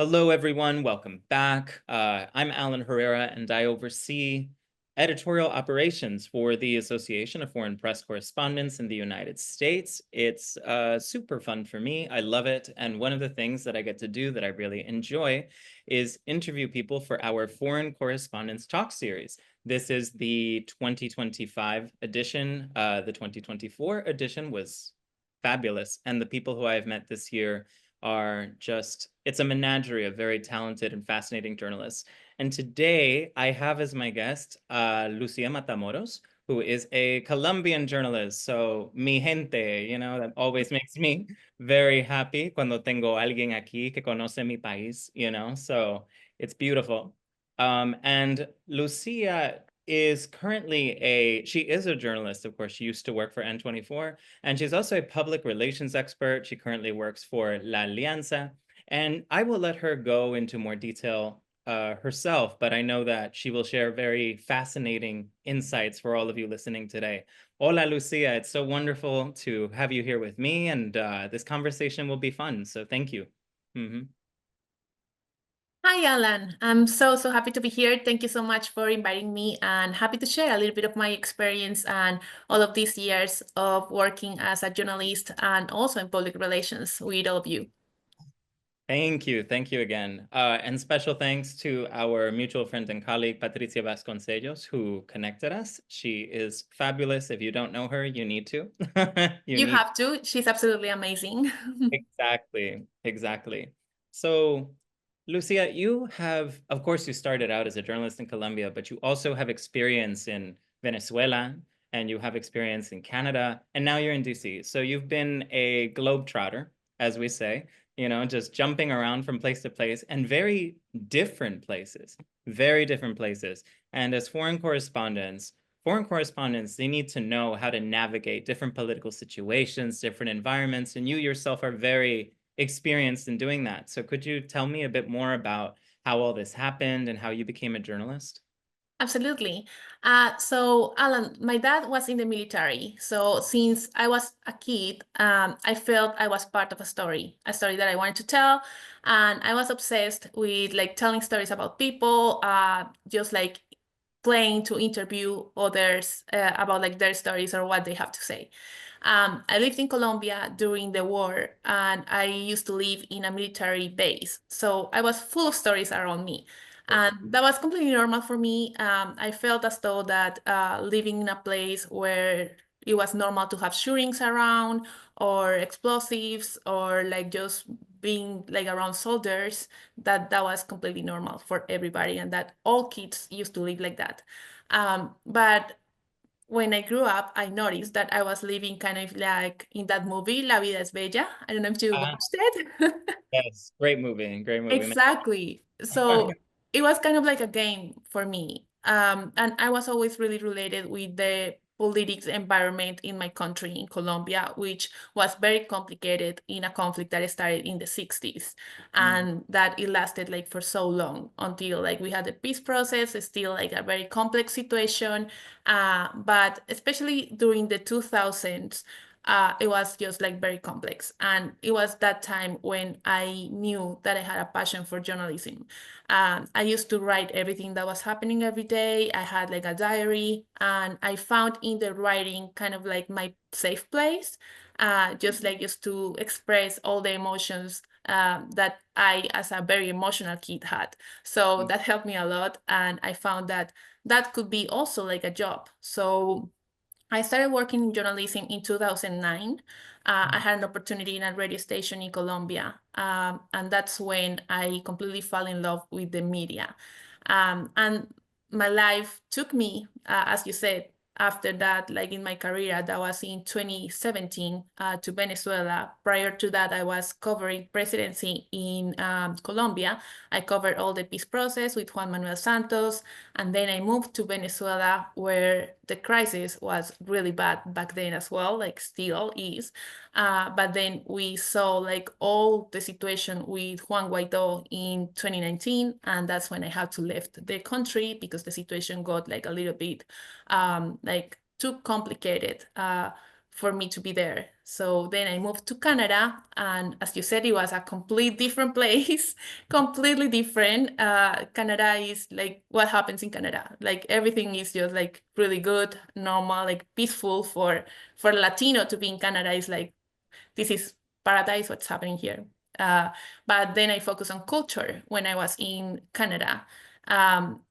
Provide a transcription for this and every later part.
Hello, everyone. Welcome back. I'm Alan Herrera, and I oversee editorial operations for the Association of Foreign Press Correspondents in the United States. It's super fun for me. I love it. And one of the things that I get to do that I really enjoy is interview people for our Foreign Correspondents Talk series. This is the 2025 edition. The 2024 edition was fabulous. And the people who I have met this year are just, it's a menagerie of very talented and fascinating journalists. And today I have as my guest Lucía Matamoros, who is a Colombian journalist. So mi gente, that always makes me very happy cuando tengo alguien aquí que conoce mi país, so it's beautiful. And Lucía is currently she is a journalist, of course. She used to work for N24, and she's also a public relations expert. She currently works for La Alianza, and I will let her go into more detail herself, but I know that she will share very fascinating insights for all of you listening today. Hola, Lucía. It's so wonderful to have you here with me, and this conversation will be fun, so thank you. Hi, Alan. I'm so happy to be here. Thank you so much for inviting me and happy to share a little bit of my experience and all of these years of working as a journalist and also in public relations with all of you. Thank you. Thank you again. And special thanks to our mutual friend and colleague, Patricia Vasconcellos, who connected us. She is fabulous. If you don't know her, you need to. You have to. She's absolutely amazing. Exactly. So, Lucia, you have, of course, you started out as a journalist in Colombia, but you also have experience in Venezuela and you have experience in Canada, and now you're in DC. So you've been a globetrotter, as we say, just jumping around from place to place and very different places. And as foreign correspondents, they need to know how to navigate different political situations, different environments, and you yourself are very experienced in doing that. So could you tell me a bit more about how all this happened and how you became a journalist? Absolutely. So, Alan, my dad was in the military. So since I was a kid, I felt I was part of a story that I wanted to tell. And I was obsessed with like telling stories about people, just like playing to interview others about like their stories or what they have to say. I lived in Colombia during the war and I used to live in a military base. So I was full of stories around me. And that was completely normal for me. I felt as though that living in a place where it was normal to have shootings around or explosives or like just being like around soldiers, that was completely normal for everybody and that all kids used to live like that. But when I grew up, I noticed that I was living kind of like in that movie, La Vida es Bella. I don't know if you watched it. Yes, great movie. Exactly. So it was kind of like a game for me. And I was always really related with the politics environment in my country, in Colombia, which was very complicated in a conflict that started in the 60s. And that it lasted like for so long until like we had the peace process. It's still like a very complex situation. But especially during the 2000s, it was just like very complex. And it was that time when I knew that I had a passion for journalism. I used to write everything that was happening every day. I had like a diary, and I found in the writing kind of like my safe place, just to express all the emotions that I, as a very emotional kid, had. So that helped me a lot. And I found that that could be also like a job. So I started working in journalism in 2009. I had an opportunity in a radio station in Colombia, and that's when I completely fell in love with the media. And my life took me, as you said, after that, like in my career, that was in 2017 to Venezuela. Prior to that, I was covering presidency in Colombia. I covered all the peace process with Juan Manuel Santos. And then I moved to Venezuela, where the crisis was really bad back then as well, like still is. But then we saw like all the situation with Juan Guaido in 2019. And that's when I had to leave the country because the situation got like a little bit like too complicated for me to be there. So then I moved to Canada, and as you said, it was a complete different place, completely different. Canada is like what happens in Canada. Like everything is just like really good, normal, like peaceful. For Latino to be in Canada is like, this is paradise, what's happening here. But then I focused on culture when I was in Canada.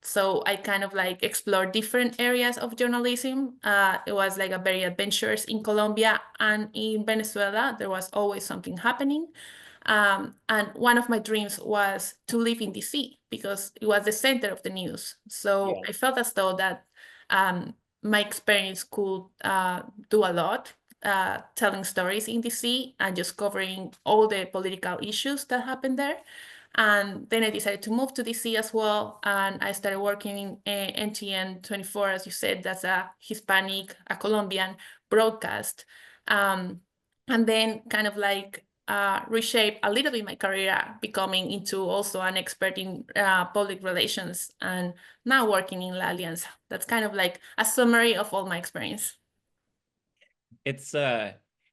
So I kind of like explored different areas of journalism. It was like a very adventurous in Colombia and in Venezuela. There was always something happening. And one of my dreams was to live in DC because it was the center of the news. So I felt as though that my experience could do a lot, telling stories in DC and just covering all the political issues that happened there. And then I decided to move to DC as well. And I started working in NTN 24, as you said, that's a Hispanic, a Colombian broadcast. And then kind of like reshape a little bit my career, becoming into also an expert in public relations and now working in La Alianza. That's kind of like a summary of all my experience. It's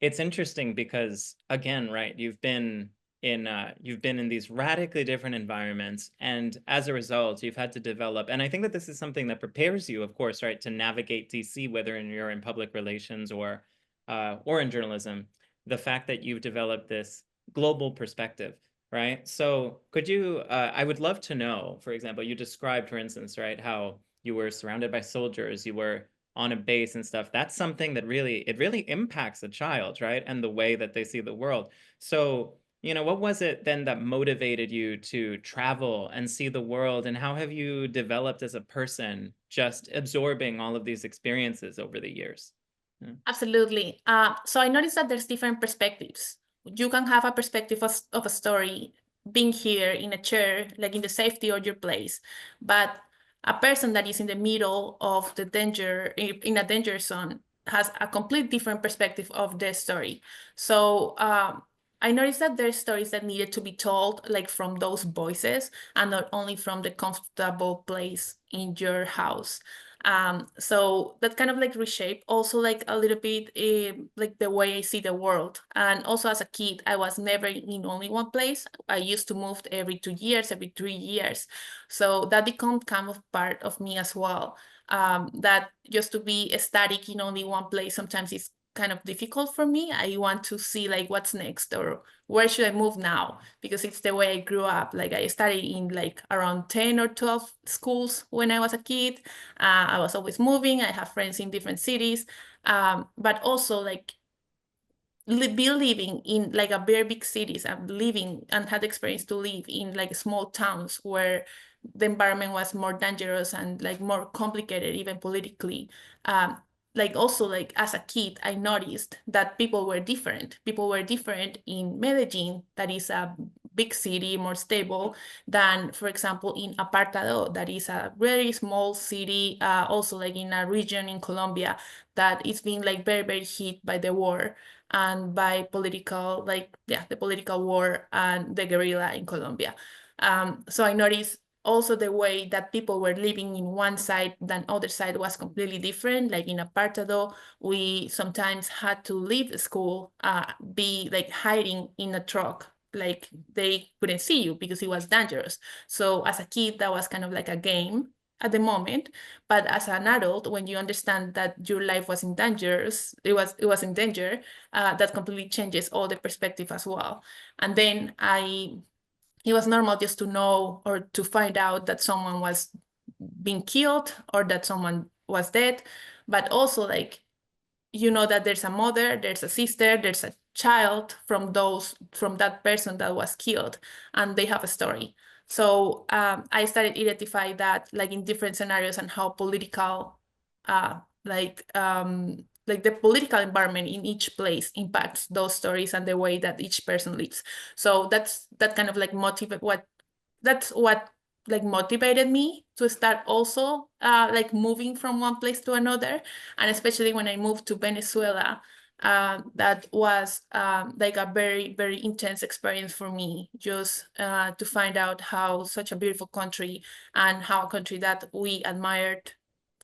interesting because, again, right, you've been in these radically different environments, and as a result, you've had to develop, and I think that this is something that prepares you, of course, right, to navigate DC, whether you're in public relations or in journalism, the fact that you've developed this global perspective, right? So could you, I would love to know, for example, you described, for instance, right, how you were surrounded by soldiers, you were on a base and stuff. That's something that really impacts a child, right? And the way that they see the world. So, what was it then that motivated you to travel and see the world? And how have you developed as a person, just absorbing all of these experiences over the years? Yeah. Absolutely. So I noticed that there's different perspectives. You can have a perspective of a story being here in a chair, like in the safety of your place, but a person that is in the middle of the danger, in a danger zone, has a complete different perspective of the story. So I noticed that there's stories that needed to be told, like from those voices, and not only from the comfortable place in your house. So that kind of like reshape also like a little bit like the way I see the world. And also as a kid, I was never in only one place. I used to move every 2 years, every 3 years. So that became kind of part of me as well. That just to be static in only one place sometimes is kind of difficult for me. I want to see like what's next, or where should I move now? Because it's the way I grew up. Like I studied in like around 10 or 12 schools when I was a kid. I was always moving. I have friends in different cities, but also like be living in like a very big cities and living and had experience to live in like small towns where the environment was more dangerous and like more complicated, even politically. Like also like as a kid, I noticed that people were different. People were different in Medellin, that is a big city, more stable than, for example, in Apartado, that is a very small city, also like in a region in Colombia that is being like very, very hit by the war and by political, like, yeah, the political war and the guerrilla in Colombia. So I noticed also the way that people were living in one side than other side was completely different. Like in Apartado, we sometimes had to leave school, be like hiding in a truck, like they couldn't see you because it was dangerous. So as a kid, that was kind of like a game at the moment, but as an adult, when you understand that your life was in danger, it was in danger, that completely changes all the perspective as well. And then it was normal just to know or to find out that someone was being killed or that someone was dead, but also like, that there's a mother, there's a sister, there's a child from that person that was killed, and they have a story. So I started identify that like in different scenarios and how political, like the political environment in each place impacts those stories and the way that each person lives. So that kind of like that's what like motivated me to start also like moving from one place to another. And especially when I moved to Venezuela, that was like a very, very intense experience for me, just to find out how such a beautiful country and how a country that we admired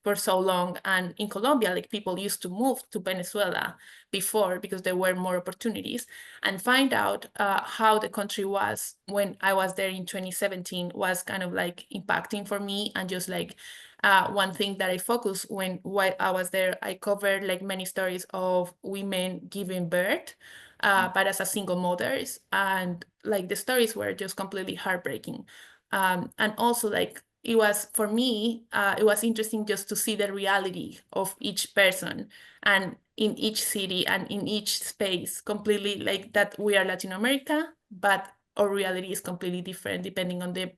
for so long. And in Colombia, like people used to move to Venezuela before because there were more opportunities, and find out how the country was when I was there in 2017 was kind of like impacting for me. And just like one thing that I focused while I was there, I covered like many stories of women giving birth, but as a single mothers, and like the stories were just completely heartbreaking. And also like it was for me, it was interesting just to see the reality of each person and in each city and in each space, completely like that we are Latin America, but our reality is completely different depending on the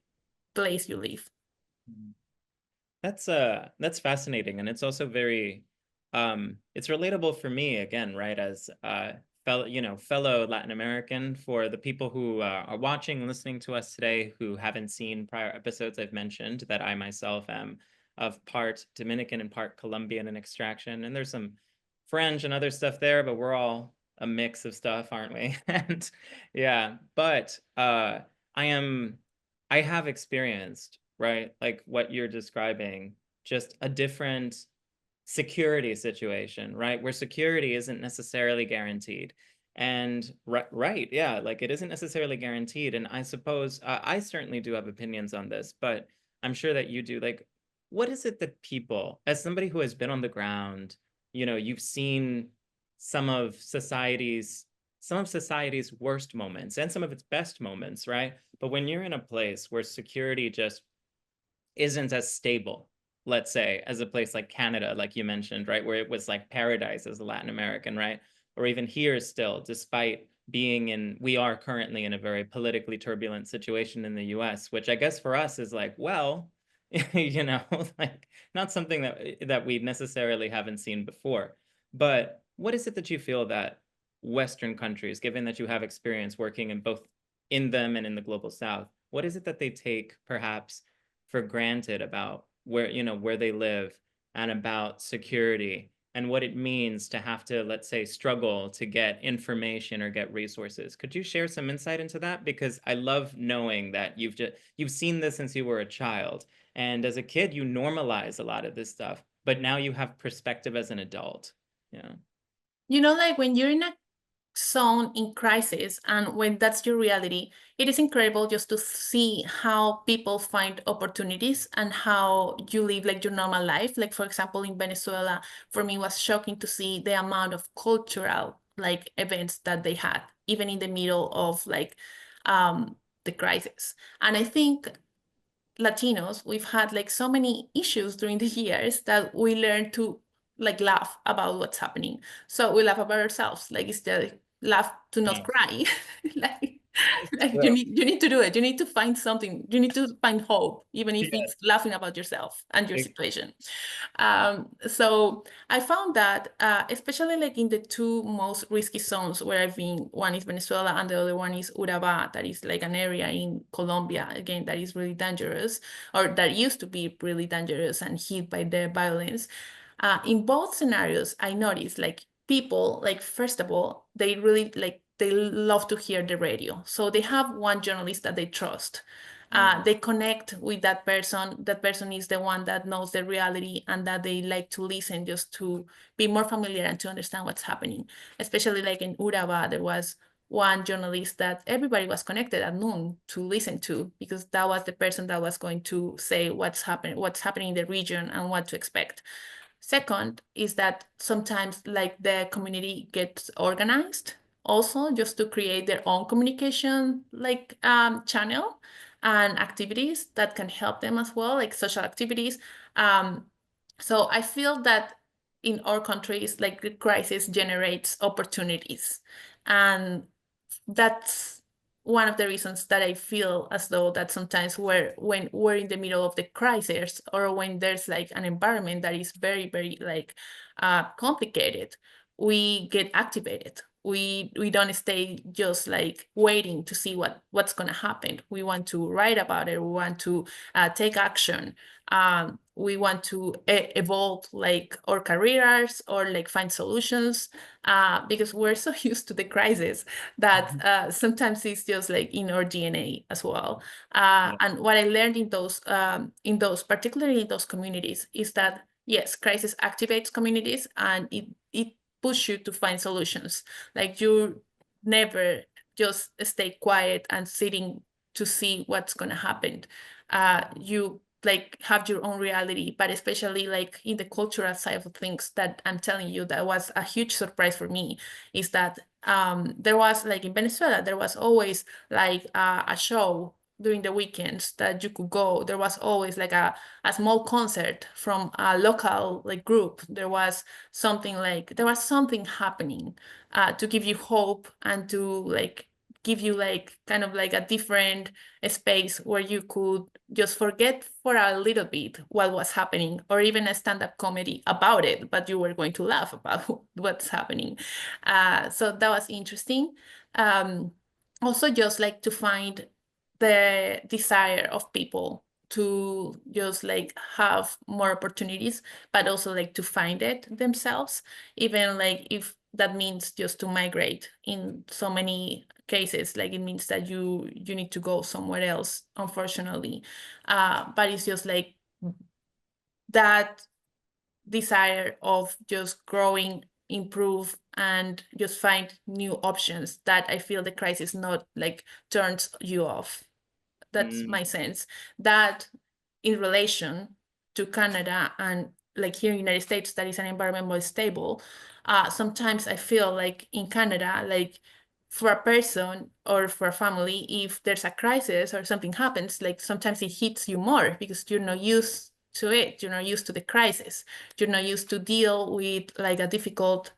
place you live. That's fascinating, and it's also very it's relatable for me again, right? As fellow Latin American. For the people who are watching and listening to us today who haven't seen prior episodes, I've mentioned that I myself am of part Dominican and part Colombian in extraction, and there's some French and other stuff there, but we're all a mix of stuff, aren't we? And yeah, but I have experienced, right, like what you're describing, just a different security situation, right? Where security isn't necessarily guaranteed. And right, yeah, like it isn't necessarily guaranteed. And I suppose I certainly do have opinions on this, but I'm sure that you do. Like, what is it that people, as somebody who has been on the ground, you've seen some of society's worst moments and some of its best moments, right? But when you're in a place where security just isn't as stable, let's say, as a place like Canada, like you mentioned, right, where it was like paradise as a Latin American, right? Or even here still, despite we are currently in a very politically turbulent situation in the US, which I guess for us is like, well, like not something that we necessarily haven't seen before. But what is it that you feel that Western countries, given that you have experience working in them and in the global South, what is it that they take perhaps for granted about where they live and about security and what it means to have to, let's say, struggle to get information or get resources? Could you share some insight into that? Because I love knowing that you've seen this since you were a child, and as a kid you normalize a lot of this stuff, but now you have perspective as an adult. Like when you're in a zone in crisis and when that's your reality, it is incredible just to see how people find opportunities and how you live like your normal life. Like for example, in Venezuela, for me, it was shocking to see the amount of cultural like events that they had, even in the middle of like the crisis. And I think Latinos, we've had like so many issues during the years that we learn to like laugh about what's happening. So we laugh about ourselves, like instead laugh to not cry. like you need to do it. You need to find something. You need to find hope, even if it's laughing about yourself and your situation. So I found that, especially like in the two most risky zones where I've been, one is Venezuela and the other one is Urabá, that is like an area in Colombia, again, that is really dangerous, or that used to be really dangerous and hit by the violence. In both scenarios, I noticed like people, like first of all, they really like, they love to hear the radio. So they have one journalist that they trust. They connect with that person. That person is the one that knows the reality and that they like to listen just to be more familiar and to understand what's happening. Especially like in Urabá, there was one journalist that everybody was connected at noon to listen to, because that was the person that was going to say what's happening in the region and what to expect. Second is that sometimes like the community gets organized also just to create their own communication like channel and activities that can help them as well, like social activities. So I feel that in our countries, like the crisis generates opportunities. And that's one of the reasons that I feel as though that sometimes when we're in the middle of the crisis, or when there's like an environment that is very, very like complicated, we get activated. We don't stay just like waiting to see what's gonna happen. We want to write about it. We want to take action. We want to evolve like our careers or like find solutions, because we're so used to the crisis that sometimes it's just like in our DNA as well. And what I learned in those, particularly in those communities, is that yes, crisis activates communities, and it pushes you to find solutions. Like you never just stay quiet and sitting to see what's gonna happen. You like have your own reality, but especially like in the cultural side of things that I'm telling you, that was a huge surprise for me, is that there was like in Venezuela, there was always like a show during the weekends that you could go. There was always like a small concert from a local like group. There was something happening to give you hope and to like give you like kind of like a different space where you could just forget for a little bit what was happening, or even a stand-up comedy about it, but you were going to laugh about what's happening. So that was interesting. Also just like to find the desire of people to just like have more opportunities, but also like to find it themselves, even like if that means just to migrate. In so many cases, like it means that you need to go somewhere else, unfortunately. But it's just like that desire of just growing, improve, and just find new options that I feel the crisis not like turns you off. That's my sense. That in relation to Canada and like here in the United States, that is an environment more stable. Sometimes I feel like in Canada, like for a person or for a family, if there's a crisis or something happens, like sometimes it hits you more because you're not used to it. You're not used to the crisis. You're not used to deal with like a difficult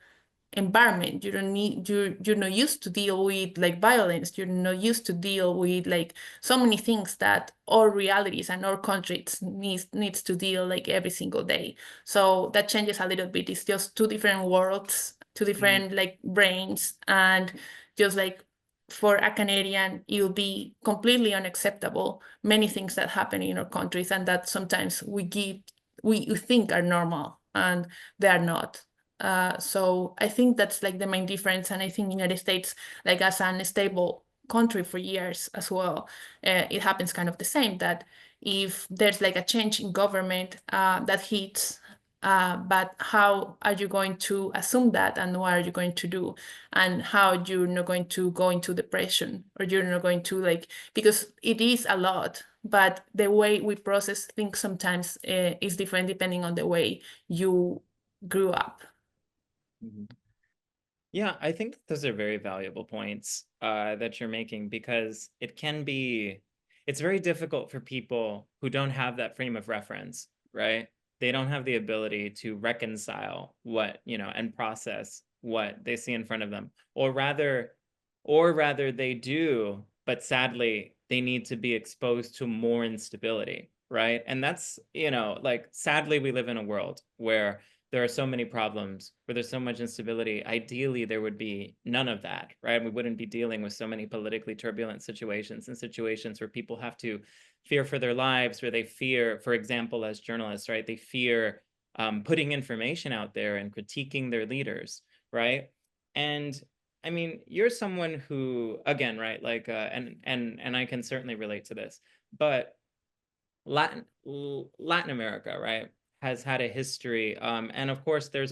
environment. You don't need you're not used to deal with like violence. You're not used to deal with like so many things that our realities and our countries needs to deal like every single day. So that changes a little bit. It's just two different worlds, two different like brains, and just like for a Canadian, it will be completely unacceptable many things that happen in our countries, and that sometimes we think are normal and they are not. So I think that's like the main difference. And I think the United States, like as an stable country for years as well, it happens kind of the same, that if there's like a change in government that hits, but how are you going to assume that, and what are you going to do, and how you're not going to go into depression, or you're not going to like, because it is a lot, but the way we process things sometimes is different depending on the way you grew up. Yeah, I think those are very valuable points that you're making, because it's very difficult for people who don't have that frame of reference, right? They don't have the ability to reconcile and process what they see in front of them. Or rather they do, but sadly, they need to be exposed to more instability, right? And that's, like, sadly, we live in a world where there are so many problems, where there's so much instability. Ideally, there would be none of that, right? We wouldn't be dealing with so many politically turbulent situations, and situations where people have to fear for their lives, where they fear, for example, as journalists, right? They fear putting information out there and critiquing their leaders, right? And I mean, you're someone who, again, right, like, and I can certainly relate to this, but Latin America, right, has had a history, and of course, there's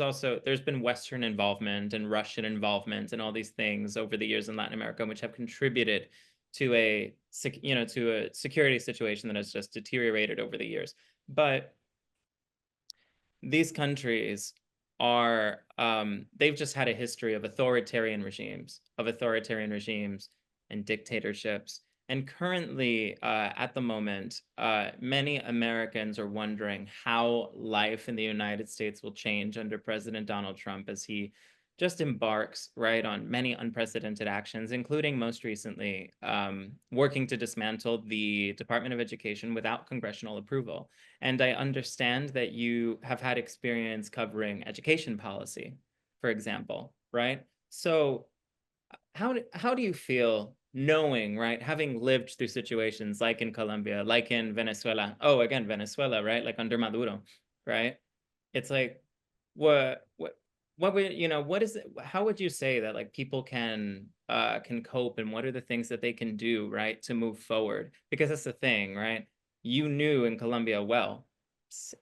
been Western involvement and Russian involvement and all these things over the years in Latin America, which have contributed to a security situation that has just deteriorated over the years. But these countries they've just had a history of authoritarian regimes and dictatorships. And currently, at the moment, many Americans are wondering how life in the United States will change under President Donald Trump, as he just embarks, right, on many unprecedented actions, including most recently working to dismantle the Department of Education without congressional approval. And I understand that you have had experience covering education policy, for example, right? So how do you feel knowing, right, having lived through situations like in Colombia, like in Venezuela, again, Venezuela, right, like under Maduro, right? It's like, what would, what is it, how would you say that like people can cope, and what are the things that they can do, right, to move forward? Because that's the thing, right? You knew in Colombia well,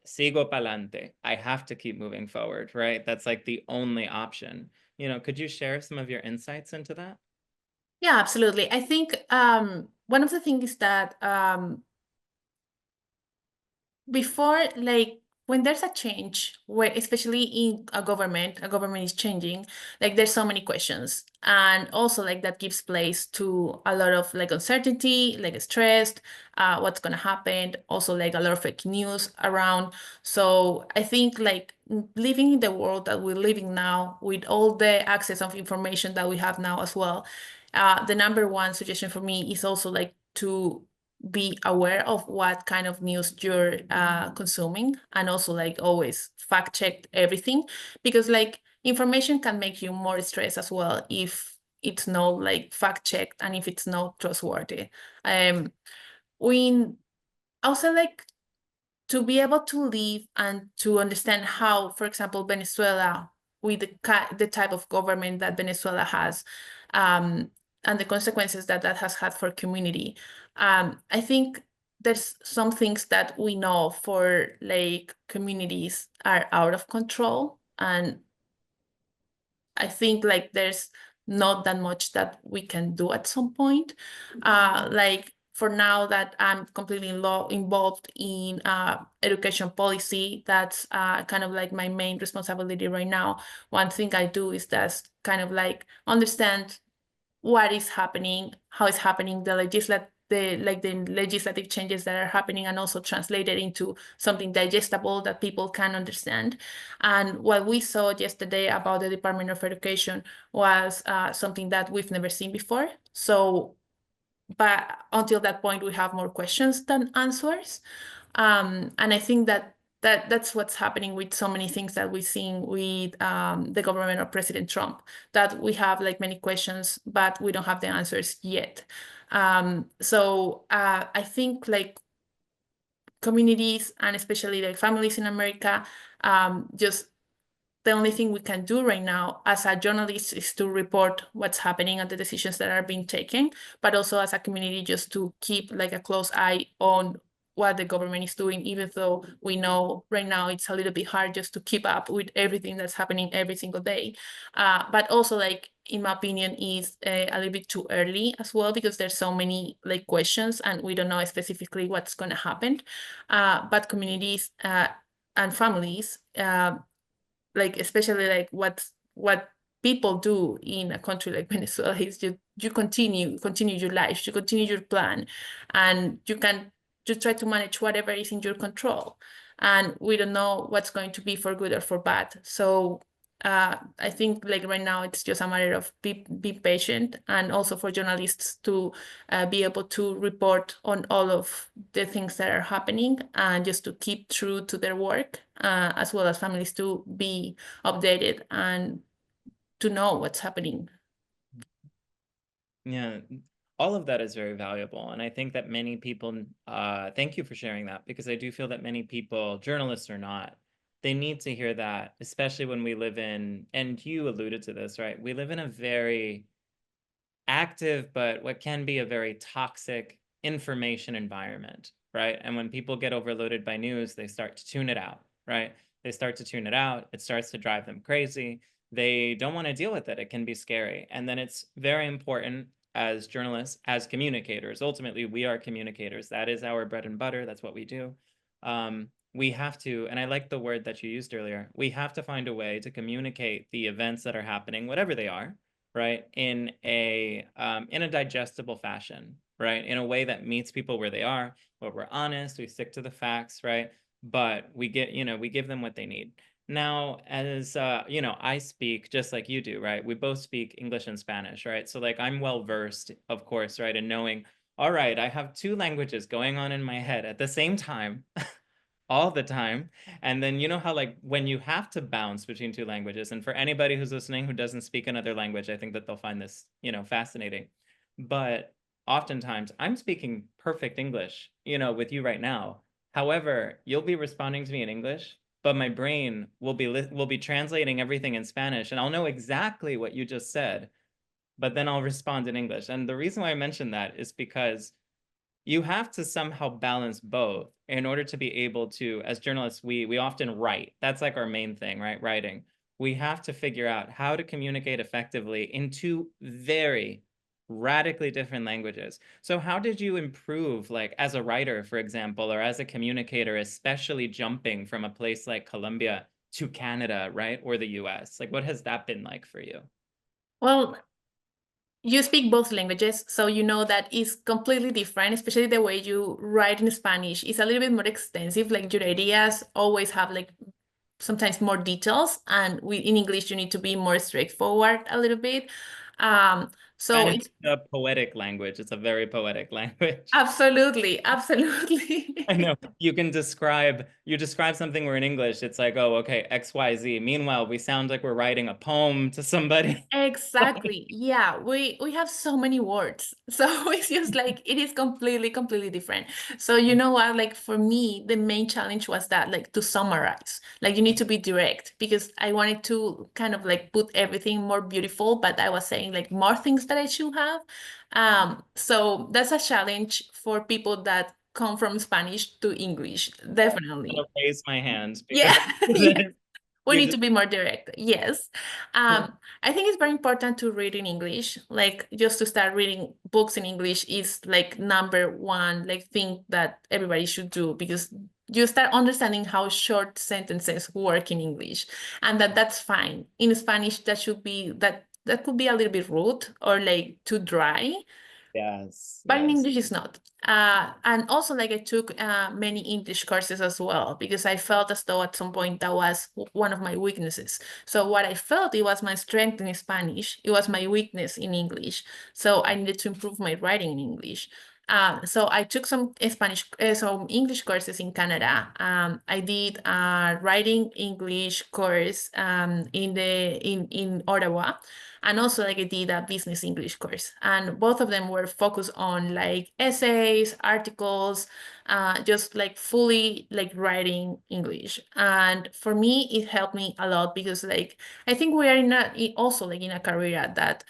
sigo pa'lante. I have to keep moving forward, right? That's like the only option. Could you share some of your insights into that? Yeah, absolutely. I think one of the things is that before, like, when there's a change, where especially in a government is changing, like there's so many questions, and also like that gives place to a lot of like uncertainty, like stress, what's gonna happen, also like a lot of fake news around. So I think like living in the world that we're living now, with all the access of information that we have now as well, the number one suggestion for me is also like to be aware of what kind of news you're consuming, and also like always fact check everything, because like information can make you more stressed as well if it's not like fact checked and if it's not trustworthy. We also like to be able to live and to understand how, for example, Venezuela, with the type of government that Venezuela has, and the consequences that that has had for community. I think there's some things that we know for like communities are out of control, and I think like there's not that much that we can do at some point. Like for now that I'm completely involved in education policy, that's kind of like my main responsibility right now. One thing I do is just kind of like understand what is happening, how it's happening, the legislative changes that are happening, and also translate it into something digestible that people can understand. And what we saw yesterday about the Department of Education was something that we've never seen before. So, but until that point, we have more questions than answers. And I think that's what's happening with so many things that we've seen with the government of President Trump, that we have like many questions, but we don't have the answers yet. So I think like communities, and especially like families in America, just the only thing we can do right now as a journalist is to report what's happening and the decisions that are being taken, but also as a community just to keep like a close eye on what the government is doing, even though we know right now it's a little bit hard just to keep up with everything that's happening every single day. But also like, in my opinion, is a little bit too early as well, because there's so many like questions and we don't know specifically what's going to happen. But communities and families, like especially like what people do in a country like Venezuela is you continue your life, you continue your plan, and you can just try to manage whatever is in your control. And we don't know what's going to be for good or for bad. So I think like right now it's just a matter of be patient, and also for journalists to be able to report on all of the things that are happening, and just to keep true to their work, as well as families to be updated and to know what's happening. Yeah, all of that is very valuable. And I think that many people, thank you for sharing that, because I do feel that many people, journalists or not, they need to hear that, especially when we live in, and you alluded to this, right? We live in a very active, but what can be a very toxic information environment, right? And when people get overloaded by news, they start to tune it out, right? They start to tune it out. It starts to drive them crazy. They don't want to deal with it. It can be scary. And then it's very important as journalists, as communicators. Ultimately, we are communicators. That is our bread and butter. That's what we do. We have to, and I like the word that you used earlier, we have to find a way to communicate the events that are happening, whatever they are, right, in a digestible fashion, right, in a way that meets people where they are, where we're honest, we stick to the facts, right, but we give them what they need. Now, as I speak just like you do, right? We both speak English and Spanish, right? So like I'm well versed, of course, right, in knowing, all right, I have two languages going on in my head at the same time. All the time. And then you know how like when you have to bounce between two languages, and for anybody who's listening who doesn't speak another language, I think that they'll find this, fascinating. But oftentimes I'm speaking perfect English, with you right now. However, you'll be responding to me in English, but my brain will be translating everything in Spanish, and I'll know exactly what you just said, but then I'll respond in English. And the reason why I mention that is because you have to somehow balance both in order to be able to, as journalists, we often write. That's like our main thing, right? Writing. We have to figure out how to communicate effectively in two very radically different languages. So how did you improve, like as a writer, for example, or as a communicator, especially jumping from a place like Colombia to Canada, right? Or the US? Like, what has that been like for you? Well, you speak both languages, so you know that it's completely different, especially the way you write in Spanish. It's a little bit more extensive, like your ideas always have like sometimes more details, and in English you need to be more straightforward a little bit. So And it's it's a poetic language. It's a very poetic language. absolutely, absolutely. I know you describe something we're in English, it's like, oh, okay, XYZ. Meanwhile, we sound like we're writing a poem to somebody. Exactly. Yeah, we have so many words. So it's just like it is completely different. So you know what, like for me, the main challenge was that like to summarize. Like you need to be direct because I wanted to kind of like put everything more beautiful, but I was saying like more things that I should have. So that's a challenge for people that come from Spanish to English, I'm gonna definitely. raise my hand Yeah. because Yeah. We you need just to be more direct. Yes. I think it's very important to read in English. Like just to start reading books in English is like number one, like thing that everybody should do because you start understanding how short sentences work in English and that's fine. In Spanish, that could be a little bit rude or like too dry. yes, But in yes. English, it's not. And also, like I took many English courses as well because I felt as though at some point that was one of my weaknesses. So what I felt it was my strength in Spanish, it was my weakness in English. So I needed to improve my writing in English. So I took some English courses in Canada. I did a writing English course in Ottawa. And also like I did a business English course. And both of them were focused on like essays, articles, just like fully like writing English. And for me, it helped me a lot because like I think we are also like in a career that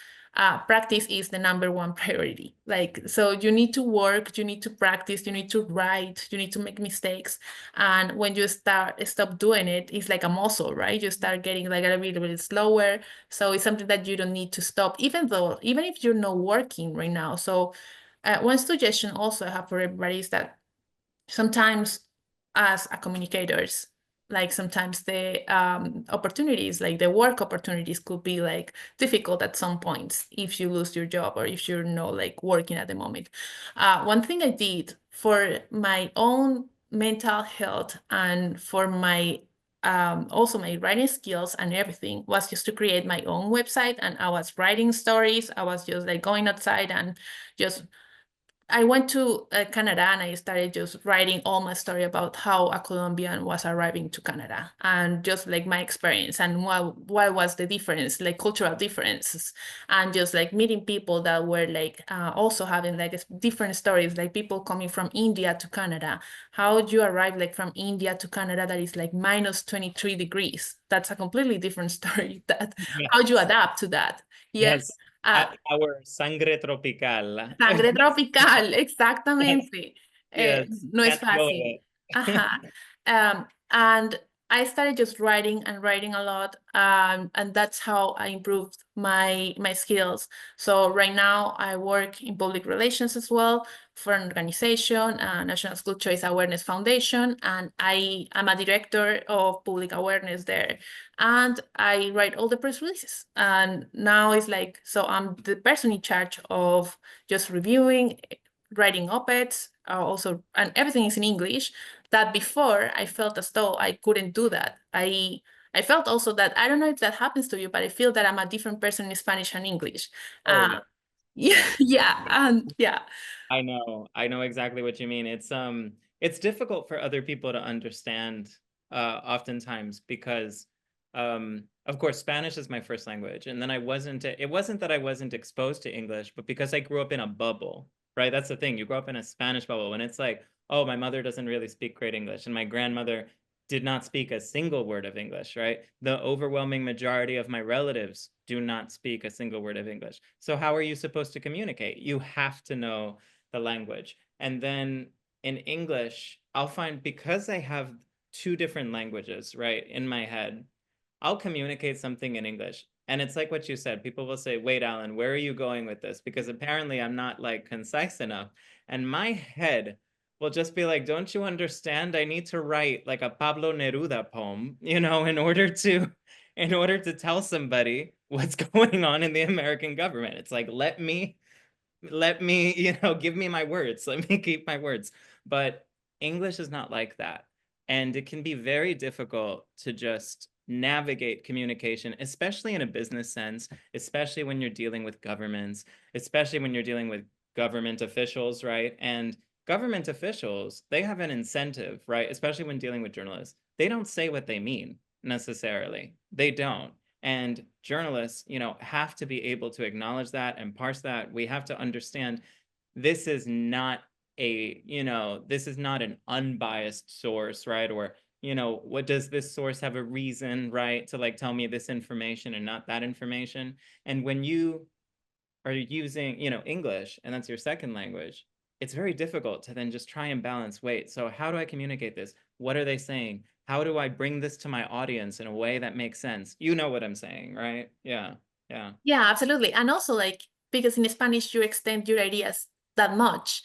practice is the number one priority. Like, so you need to work, you need to practice, you need to write, you need to make mistakes. And when you stop doing it, it's like a muscle, right? You start getting like a little bit slower. So it's something that you don't need to stop, even if you're not working right now. So one suggestion also I have for everybody is that sometimes as a communicators, like sometimes the opportunities, like the work opportunities could be like difficult at some points if you lose your job or if you're not like working at the moment. One thing I did for my own mental health and for my also my writing skills and everything was just to create my own website, and I was writing stories. I was just like going outside and just I went to Canada and I started just writing all my story about how a Colombian was arriving to Canada and just like my experience and what was the difference, like cultural differences, and just like meeting people that were like also having like different stories, like people coming from India to Canada. How would you arrive like from India to Canada that is like minus 23 degrees? That's a completely different story. That how would you Yes, adapt to that? Yes. yes. Uh, Our sangre tropical. Sangre tropical, exactamente. Yes, No es can't deal with fácil. it. Ajá. And I started just writing and writing a lot, and that's how I improved my skills. So right now I work in public relations as well for an organization, National School Choice Awareness Foundation, and I am a director of public awareness there. And I write all the press releases. And now it's like, so I'm the person in charge of just reviewing, writing op-eds, and everything is in English. That before I felt as though I couldn't do that. I felt also that I don't know if that happens to you, but I feel that I'm a different person in Spanish and English. Oh, yeah. Yeah, Yes. yeah, and yeah. I know exactly what you mean. It's difficult for other people to understand oftentimes because of course Spanish is my first language, and then it wasn't that I wasn't exposed to English, but because I grew up in a bubble, right? That's the thing. You grow up in a Spanish bubble and it's like, oh, my mother doesn't really speak great English and my grandmother did not speak a single word of English, right? The overwhelming majority of my relatives do not speak a single word of English. So how are you supposed to communicate? You have to know the language. And then in English, I'll find because I have two different languages, right, in my head, I'll communicate something in English. And it's like what you said. People will say, wait, Alan, where are you going with this? Because apparently I'm not like concise enough. And my head will just be like, don't you understand? I need to write like a Pablo Neruda poem, in order to tell somebody what's going on in the American government. It's like, let me, give me my words. Let me keep my words. But English is not like that. And it can be very difficult to just navigate communication, especially in a business sense, especially when you're dealing with governments, especially when you're dealing with government officials, right? And government officials, they have an incentive, right? Especially when dealing with journalists. They don't say what they mean necessarily. They don't. And journalists, have to be able to acknowledge that and parse that. We have to understand this is not this is not an unbiased source, right? Or, what does this source have a reason, right, to like tell me this information and not that information? And when you are using, English, and that's your second language, it's very difficult to then just try and balance, wait, so how do I communicate this? What are they saying? How do I bring this to my audience in a way that makes sense? You know what I'm saying, right? Yeah, yeah. Yeah, absolutely. And also like, because in Spanish, you extend your ideas that much.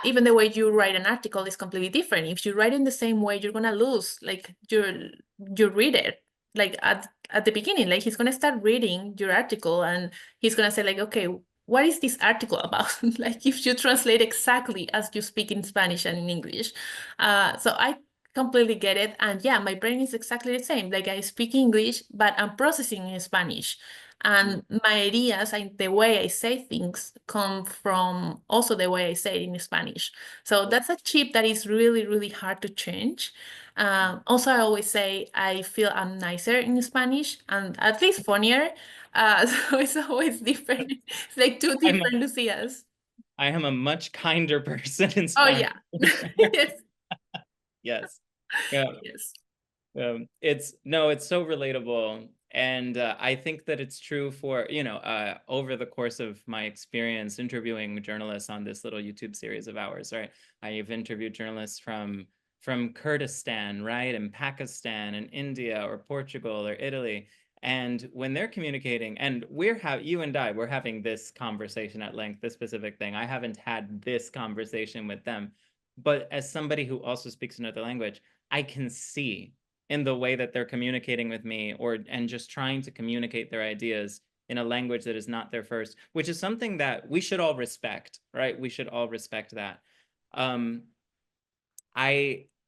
Even the way you write an article is completely different. If you write in the same way, you're gonna lose like your reader. Like at the beginning, like he's gonna start reading your article and he's gonna say like, okay, what is this article about? Like if you translate exactly as you speak in Spanish and in English. So I completely get it. And yeah, my brain is exactly the same. Like I speak English, but I'm processing in Spanish. And my ideas and the way I say things come from also the way I say it in Spanish. So that's a chip that is really, really hard to change. Also, I always say I feel I'm nicer in Spanish and at least funnier. So it's always different. It's like two I'm different Lucias. I am a much kinder person in Oh, Spanish. yeah. Yes. Yes. Yeah. Yes. It's so relatable. And I think that it's true for, over the course of my experience interviewing journalists on this little YouTube series of ours, right? I've interviewed journalists from Kurdistan, right? And Pakistan and India or Portugal or Italy. And when they're communicating, and you and I, we're having this conversation at length, this specific thing. I haven't had this conversation with them. But as somebody who also speaks another language, I can see in the way that they're communicating with me and just trying to communicate their ideas in a language that is not their first, which is something that we should all respect, right? We should all respect that.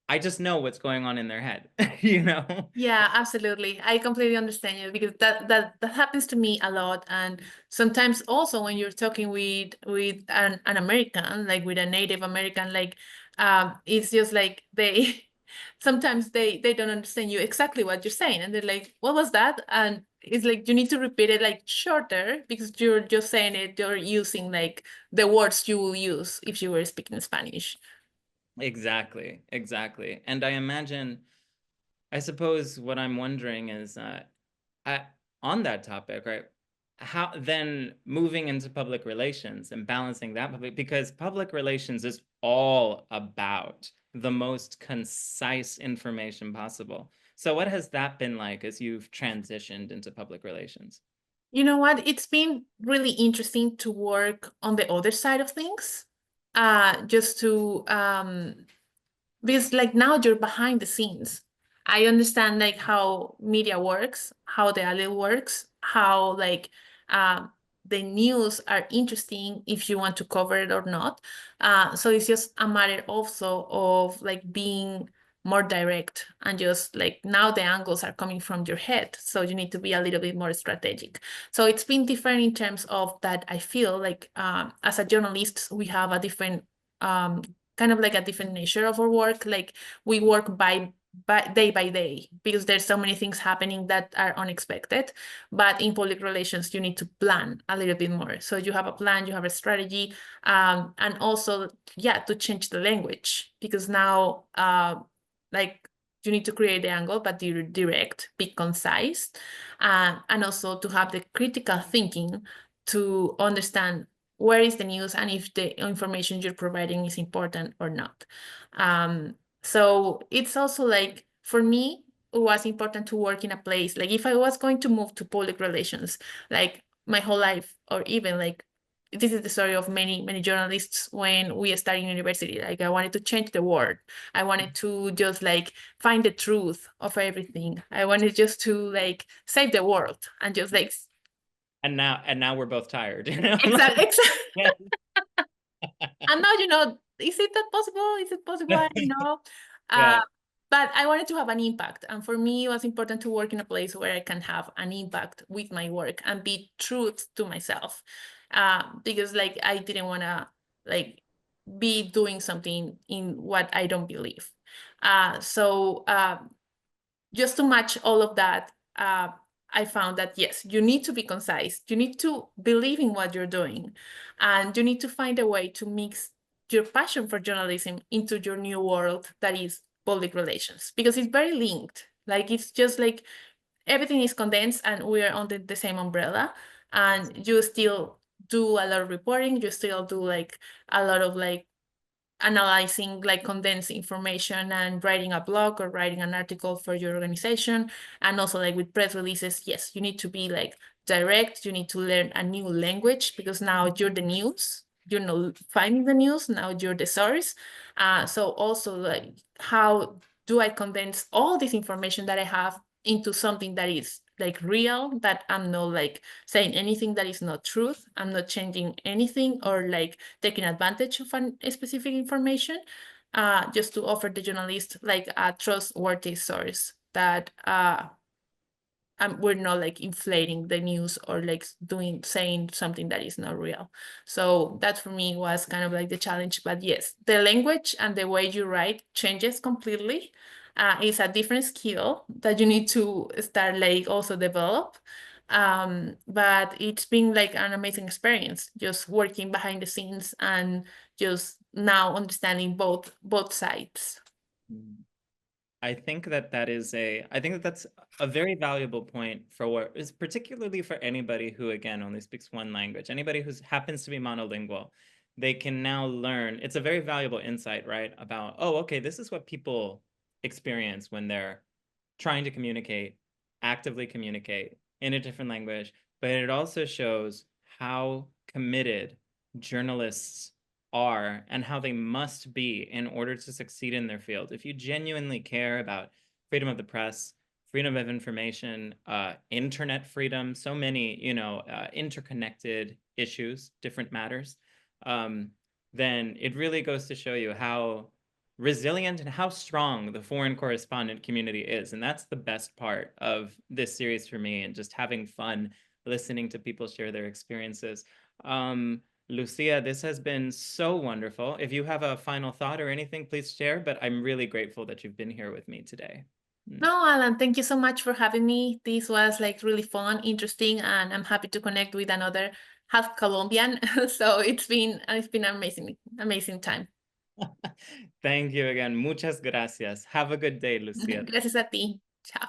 I just know what's going on in their head, Yeah, absolutely. I completely understand you because that happens to me a lot. And sometimes also when you're talking with an American, like with a Native American, like it's just like they sometimes they don't understand you exactly what you're saying. And they're like, what was that? And it's like you need to repeat it like shorter because you're just saying it, you're using like the words you will use if you were speaking Spanish. Exactly. And I suppose what I'm wondering is, on that topic, right? How then moving into public relations and balancing that because public relations is all about the most concise information possible. So what has that been like as you've transitioned into public relations? You know what? It's been really interesting to work on the other side of things. Just to because like now you're behind the scenes. I understand like how media works, how the alley works, how like the news are interesting if you want to cover it or not. So it's just a matter also of like being more direct and just like now the angles are coming from your head. So you need to be a little bit more strategic. So it's been different in terms of that. I feel like as a journalist, we have a different kind of like a different nature of our work. Like we work by day by day because there's so many things happening that are unexpected. But in public relations, you need to plan a little bit more. So you have a plan, you have a strategy, and also, yeah, to change the language because now, like you need to create the angle, but you're direct, be concise, and also to have the critical thinking to understand where is the news and if the information you're providing is important or not. So it's also like, for me, it was important to work in a place, like if I was going to move to public relations, like my whole life, or even like, this is the story of many journalists when we started university, like I wanted to change the world. I wanted to just like find the truth of everything. I wanted just to like save the world and just like And now we're both tired, you know? exactly. Yeah. And now, is it that possible? Is it possible? I don't know. Yeah. But I wanted to have an impact. And for me, it was important to work in a place where I can have an impact with my work and be true to myself. Because like I didn't want to like be doing something in what I don't believe. So just to match all of that, I found that yes, you need to be concise. You need to believe in what you're doing, and you need to find a way to mix your passion for journalism into your new world that is public relations, because it's very linked. Like it's just like everything is condensed and we are under the same umbrella, and you still do a lot of reporting. You still do like a lot of like analyzing like condensed information and writing a blog or writing an article for your organization. And also like with press releases, yes, you need to be like direct. You need to learn a new language because now you're the news. You're not finding the news, now you're the source. So also like, how do I condense all this information that I have into something that is like real, that I'm not like saying anything that is not truth. I'm not changing anything or like taking advantage of a specific information, just to offer the journalist like a trustworthy source that we're not like inflating the news or like saying something that is not real. So that for me was kind of like the challenge. But yes, the language and the way you write changes completely. It's a different skill that you need to start like also develop. But it's been like an amazing experience just working behind the scenes and just now understanding both sides. I think that's a very valuable point for what is particularly for anybody who, again, only speaks one language, anybody who happens to be monolingual. They can now learn. It's a very valuable insight, right? About, oh, okay, this is what people experience when they're trying to communicate, actively communicate in a different language. But it also shows how committed journalists are and how they must be in order to succeed in their field. If you genuinely care about freedom of the press, freedom of information, internet freedom, so many, interconnected issues, different matters, then it really goes to show you how resilient and how strong the foreign correspondent community is. And that's the best part of this series for me, and just having fun listening to people share their experiences. Lucia, this has been so wonderful. If you have a final thought or anything, please share, but I'm really grateful that you've been here with me today. No, Alan, thank you so much for having me. This was like really fun, interesting, and I'm happy to connect with another half Colombian. So it's been amazing, amazing time. Thank you again. Muchas gracias. Have a good day, Lucia. Gracias a ti. Chao.